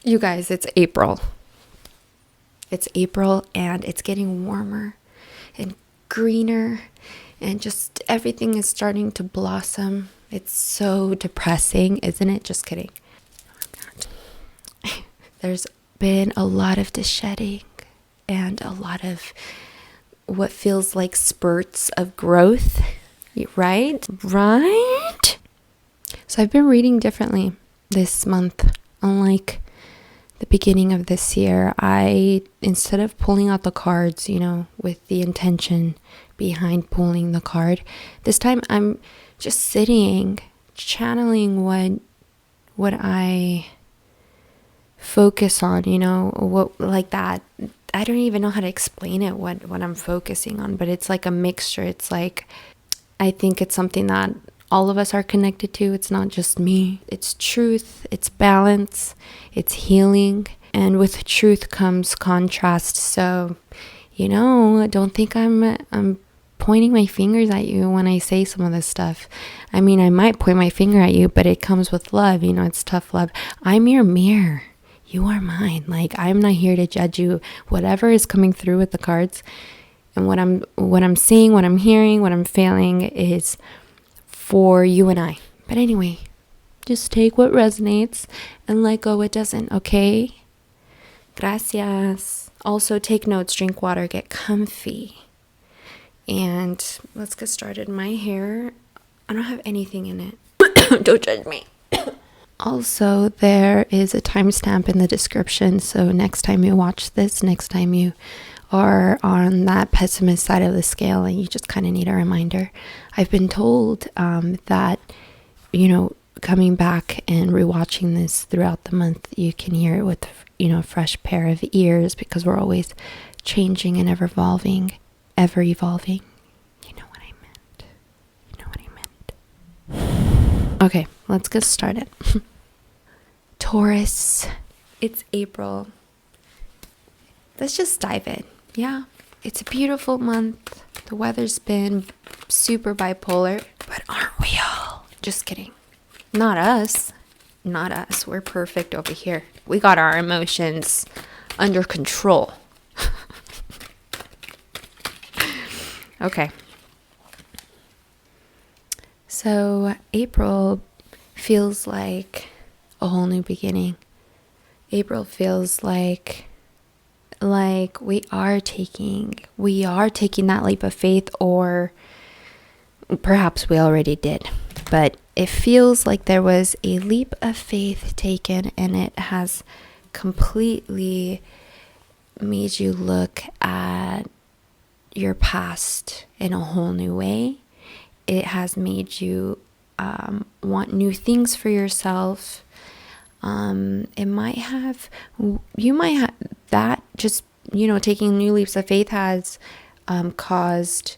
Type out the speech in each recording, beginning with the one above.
You guys, it's April. It's April and it's getting warmer and greener and just everything is starting to blossom. It's so depressing, isn't it? Just kidding. There's been a lot of shedding and a lot of what feels like spurts of growth, right? Right? So I've been reading differently this month, unlike the beginning of this year. Instead of pulling out the cards, with the intention behind pulling the card, this time I'm just sitting, channeling what I focus on, what like that. I don't even know how to explain it, what I'm focusing on, but it's like a mixture. It's like, I think it's something that all of us are connected to. It's not just me. It's truth, it's balance, it's healing. And with truth comes contrast. So, don't think I'm pointing my fingers at you when I say some of this stuff. I mean, I might point my finger at you, but it comes with love. It's tough love. I'm your mirror. You are mine. Like, I'm not here to judge you. Whatever is coming through with the cards and what I'm seeing, what I'm hearing, what I'm feeling is for you and I. But anyway, just take what resonates and let go what doesn't, okay? Gracias. Also, take notes, drink water, get comfy. And let's get started. My hair, I don't have anything in it. Don't judge me. Also, there is a timestamp in the description. So next time you watch this, next time you are on that pessimist side of the scale and you just kind of need a reminder. I've been told that, coming back and rewatching this throughout the month, you can hear it with, a fresh pair of ears because we're always changing and ever evolving. You know what I meant. Okay, let's get started. Taurus, it's April. Let's just dive in. Yeah, it's a beautiful month. The weather's been super bipolar, but aren't we all? Just kidding. Not us. We're perfect over here. We got our emotions under control. Okay. So April feels like a whole new beginning. April feels like we are taking that leap of faith, or perhaps we already did, but it feels like there was a leap of faith taken and it has completely made you look at your past in a whole new way. It has made you want new things for yourself. You might have that just, taking new leaps of faith has caused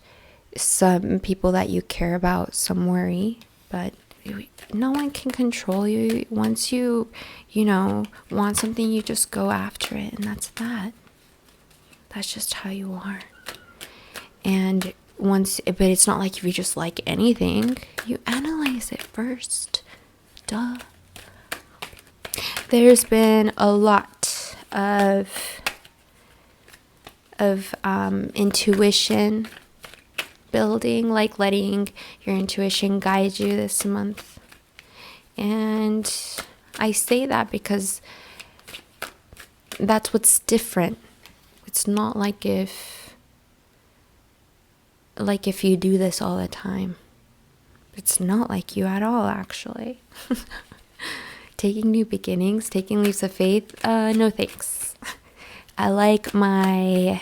some people that you care about some worry, but no one can control you. Once you want something, you just go after it, and that's just how you are. And but it's not like if you just like anything, you analyze it first. Duh. There's been a lot of intuition building, like letting your intuition guide you this month. And I say that because that's what's different. It's not like if you do this all the time. It's not like you at all, actually. Taking new beginnings, taking leaps of faith, no thanks. I like my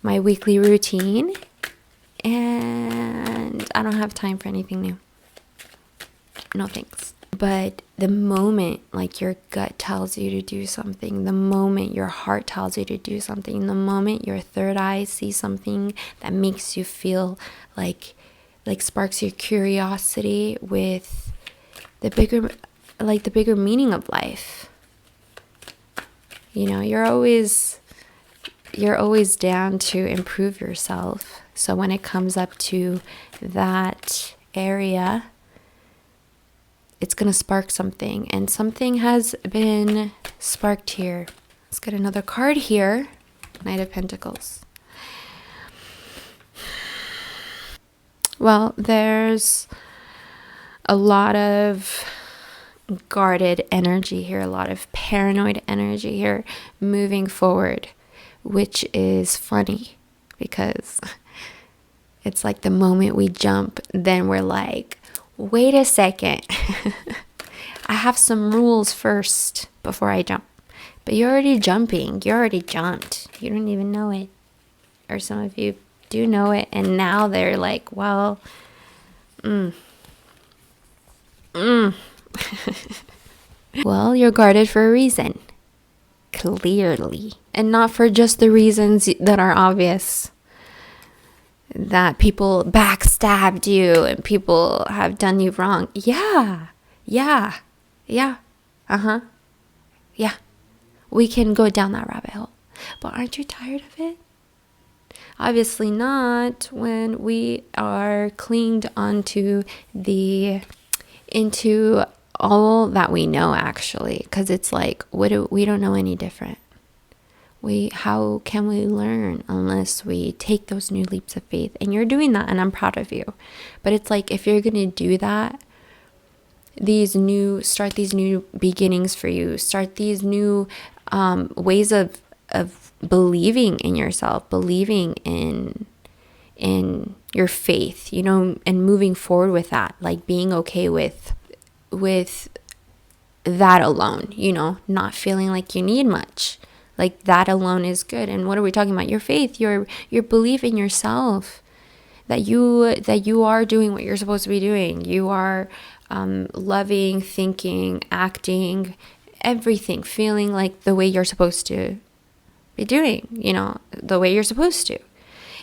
weekly routine, and I don't have time for anything new. No thanks. But the moment your gut tells you to do something, the moment your heart tells you to do something, the moment your third eye sees something that makes you feel like sparks your curiosity with the bigger meaning of life. You're always down to improve yourself. So when it comes up to that area, it's going to spark something. And something has been sparked here. Let's get another card here. Knight of Pentacles. Well, there's a lot of guarded energy here, a lot of paranoid energy here moving forward, which is funny because it's like the moment we jump, then we're like, wait a second. I have some rules first before I jump. But you're already jumping. You already jumped. You don't even know it. Or some of you do know it. And now they're like, well, well, you're guarded for a reason. Clearly. And not for just the reasons that are obvious. That people backstabbed you and people have done you wrong. Yeah. Uh-huh. Yeah. We can go down that rabbit hole. But aren't you tired of it? Obviously not when we are clinged onto into all that we know, actually. Because it's like, we don't know any different. How can we learn unless we take those new leaps of faith? And you're doing that, and I'm proud of you. But it's like, if you're going to do that, start these new beginnings for you. Start these new ways of believing in yourself, believing in your faith, and moving forward with that, like being okay with that alone, not feeling like you need much. Like that alone is good. And what are we talking about? Your faith, your belief in yourself, that you are doing what you're supposed to be doing. You are loving, thinking, acting, everything, feeling like the way you're supposed to be doing, the way you're supposed to.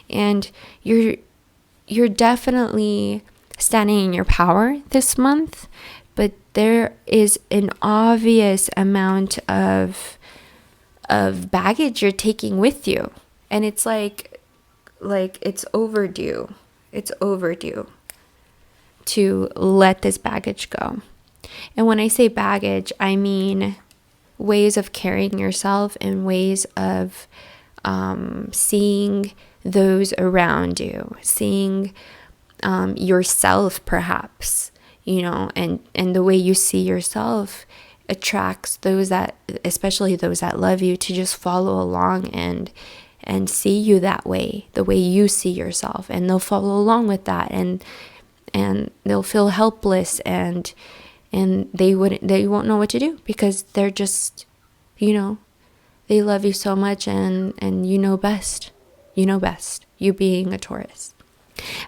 And you're definitely standing in your power this month, but there is an obvious amount of baggage you're taking with you. And it's like it's overdue. It's overdue to let this baggage go. And when I say baggage, I mean ways of carrying yourself and ways of seeing those around you, seeing yourself perhaps, and the way you see yourself attracts those especially those that love you, to just follow along and see you that way, the way you see yourself, and they'll follow along with that, and they'll feel helpless, and they won't know what to do, because they're just, they love you so much, and you know best, you being a Taurus.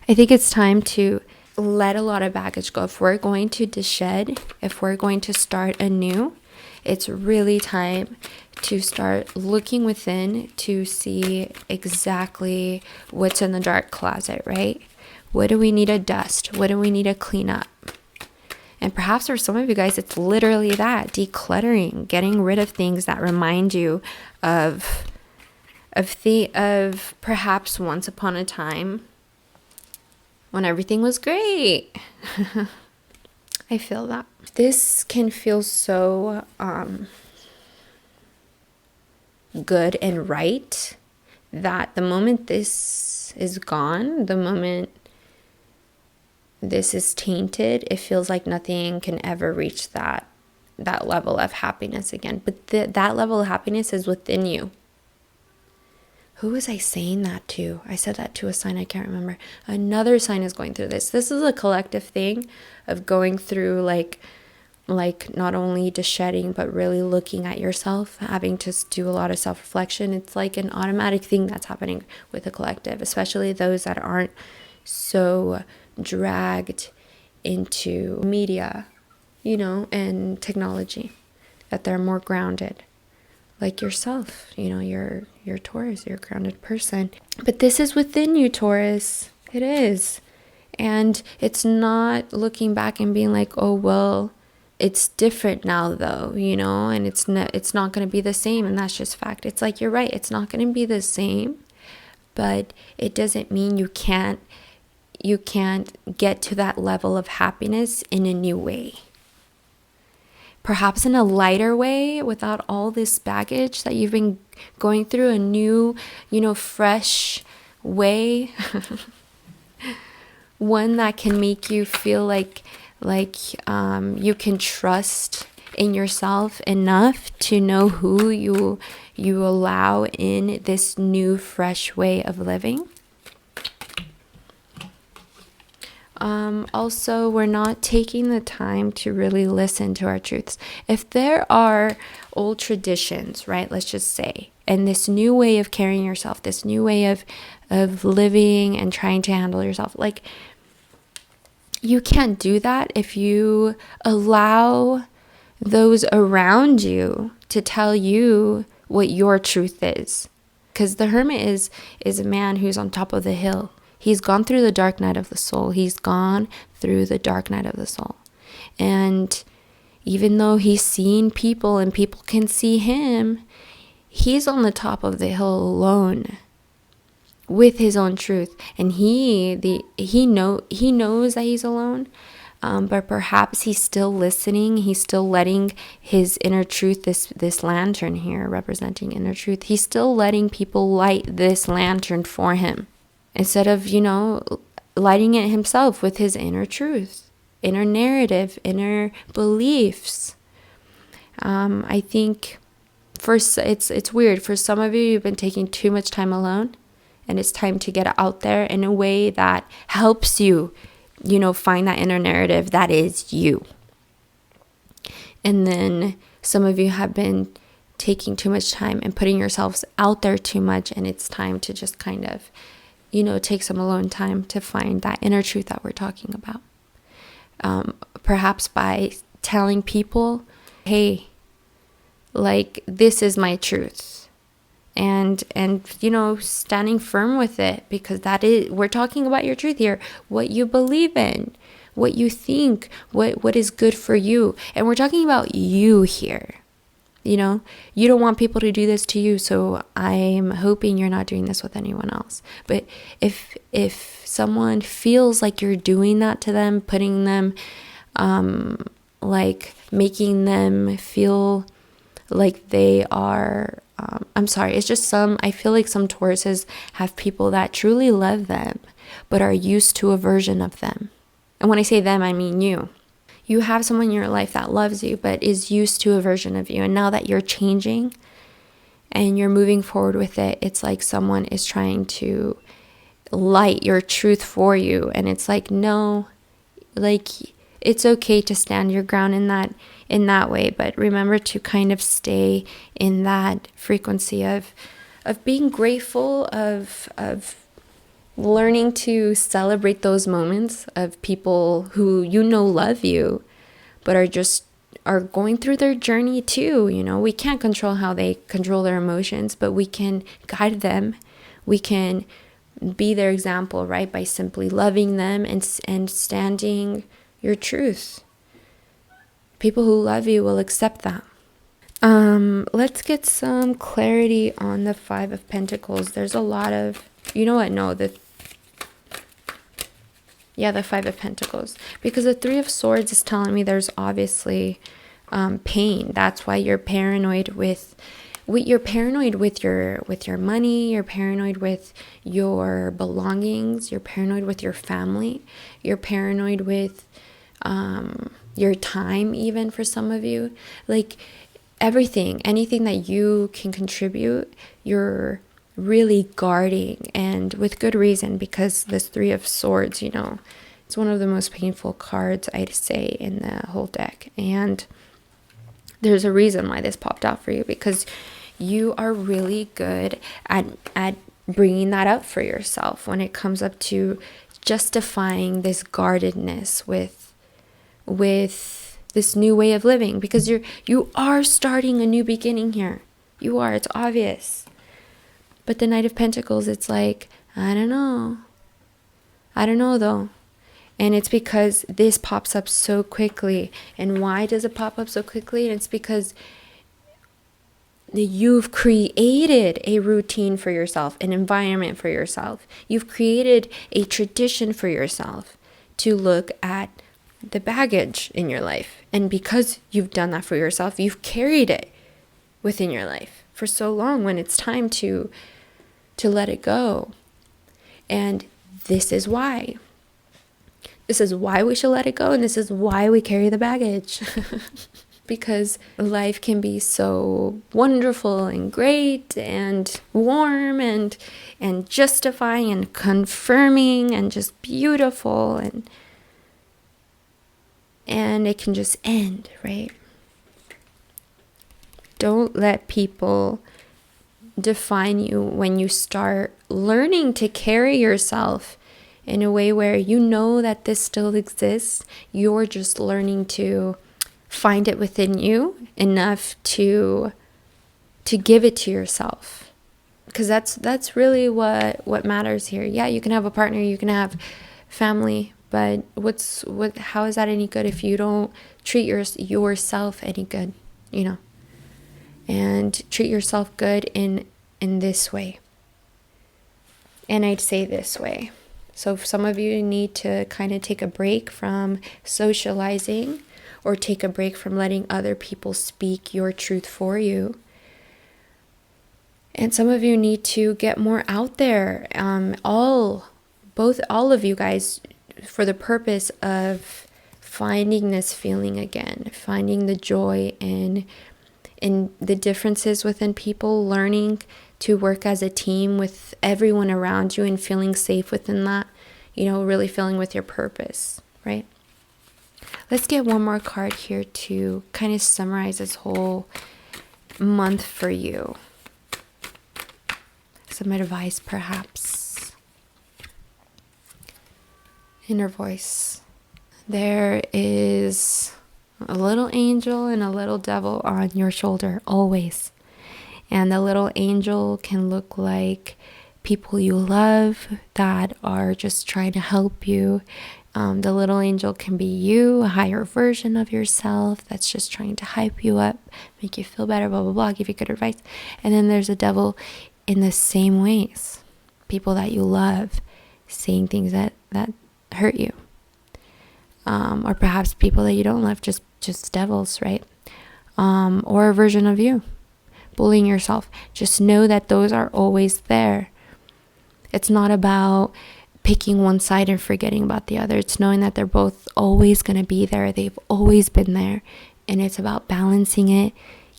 I think it's time to let a lot of baggage go. If we're going to deshed, if we're going to start anew, it's really time to start looking within to see exactly what's in the dark closet, right? What do we need to dust? What do we need to clean up? And perhaps for some of you guys, it's literally that, decluttering, getting rid of things that remind you of perhaps once upon a time when everything was great. I feel that. This can feel so good and right that the moment this is gone, the moment this is tainted, it feels like nothing can ever reach that level of happiness again. But that level of happiness is within you. Who was I saying that to? I said that to a sign, I can't remember. Another sign is going through this. This is a collective thing of going through like not only just shedding, but really looking at yourself, having to do a lot of self-reflection. It's like an automatic thing that's happening with the collective, especially those that aren't so dragged into media, and technology, that they're more grounded. Like yourself, you're Taurus, you're a grounded person. But this is within you, Taurus. It is. And it's not looking back and being like, oh, well, it's different now though, and it's not going to be the same. And that's just fact. It's like, you're right. It's not going to be the same, but it doesn't mean you can't get to that level of happiness in a new way. perhaps in a lighter way without all this baggage that you've been going through, a new, fresh way. One that can make you feel like you can trust in yourself enough to know who you allow in this new fresh way of living. Also, we're not taking the time to really listen to our truths. If there are old traditions, right, let's just say, and this new way of carrying yourself, this new way of living and trying to handle yourself, like, you can't do that if you allow those around you to tell you what your truth is. Because the hermit is a man who's on top of the hill. He's gone through the dark night of the soul. He's gone through the dark night of the soul. And even though he's seen people and people can see him, he's on the top of the hill alone with his own truth. And he knows that he's alone, but perhaps he's still listening. He's still letting his inner truth, this lantern here representing inner truth, he's still letting people light this lantern for him, instead of, lighting it himself with his inner truth, inner narrative, inner beliefs. I think it's weird. For some of you, you've been taking too much time alone, and it's time to get out there in a way that helps you, find that inner narrative that is you. And then some of you have been taking too much time and putting yourselves out there too much, and it's time to just kind of take some alone time to find that inner truth that we're talking about. Perhaps by telling people, hey, like, this is my truth. And standing firm with it, because we're talking about your truth here, what you believe in, what you think, what is good for you. And we're talking about you here. You don't want people to do this to you, so I'm hoping you're not doing this with anyone else. But if someone feels like you're doing that to them, putting them, like making them feel like they are, I'm sorry, it's just I feel like some Tauruses have people that truly love them, but are used to a version of them. And when I say them, I mean you. You have someone in your life that loves you, but is used to a version of you. And now that you're changing and you're moving forward with it, it's like someone is trying to light your truth for you. And it's like, no, like, it's okay to stand your ground in that way. But remember to kind of stay in that frequency of being grateful, of learning to celebrate those moments of people who love you, but are going through their journey too. We can't control how they control their emotions, but we can guide them. We can be their example, right? By simply loving them and standing your truth. People who love you will accept that. Let's get some clarity on the Five of Pentacles. There's a lot of, the Five of Pentacles, because the Three of Swords is telling me there's obviously pain. That's why you're paranoid with your money, you're paranoid with your belongings, you're paranoid with your family, you're paranoid with your time, even for some of you. Like, anything that you can contribute, you're really guarding, and with good reason, because this Three of Swords, it's one of the most painful cards, I'd say, in the whole deck. And there's a reason why this popped out for you, because you are really good at bringing that up for yourself when it comes up to justifying this guardedness with this new way of living, because you are starting a new beginning here. You are, it's obvious. But the Knight of Pentacles, it's like, I don't know though. And it's because this pops up so quickly. And why does it pop up so quickly? And it's because you've created a routine for yourself, an environment for yourself. You've created a tradition for yourself to look at the baggage in your life. And because you've done that for yourself, you've carried it within your life for so long. When it's time to let it go. And this is why. This is why we should let it go, and this is why we carry the baggage. Because life can be so wonderful and great and warm and justifying and confirming and just beautiful, and it can just end, right? Don't let people define you when you start learning to carry yourself in a way where you know that this still exists. You're just learning to find it within you enough to give it to yourself, because that's really what matters here. Yeah, you can have a partner, you can have family, but how is that any good if you don't treat yourself any good, and treat yourself good in this way. And I'd say this way. So if some of you need to kind of take a break from socializing, or take a break from letting other people speak your truth for you. And some of you need to get more out there. All of you guys, for the purpose of finding this feeling again, finding the joy in the differences within people, learning to work as a team with everyone around you and feeling safe within that, really feeling with your purpose, right? Let's get one more card here to kind of summarize this whole month for you. Some advice, perhaps. Inner voice. There is a little angel and a little devil on your shoulder, always. And the little angel can look like people you love that are just trying to help you. The little angel can be you, a higher version of yourself that's just trying to hype you up, make you feel better, blah, blah, blah, give you good advice. And then there's a devil in the same ways. People that you love saying things that hurt you. Or perhaps people that you don't love, just devils, right? Or a version of you, bullying yourself. Just know that those are always there. It's not about picking one side and forgetting about the other. It's knowing that they're both always going to be there. They've always been there. And it's about balancing it,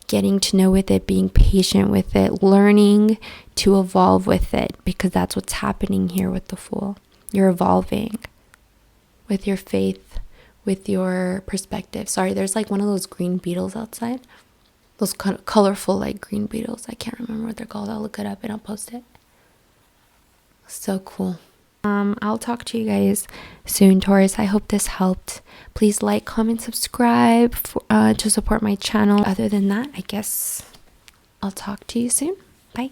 getting to know with it, being patient with it, learning to evolve with it, because that's what's happening here with the Fool. You're evolving with your faith, with your perspective. Sorry, there's like one of those green beetles outside. Those colorful like green beetles. I can't remember what they're called. I'll look it up and I'll post it. So cool. I'll talk to you guys soon, Taurus. I hope this helped. Please like, comment, subscribe to support my channel. Other than that, I guess I'll talk to you soon. Bye.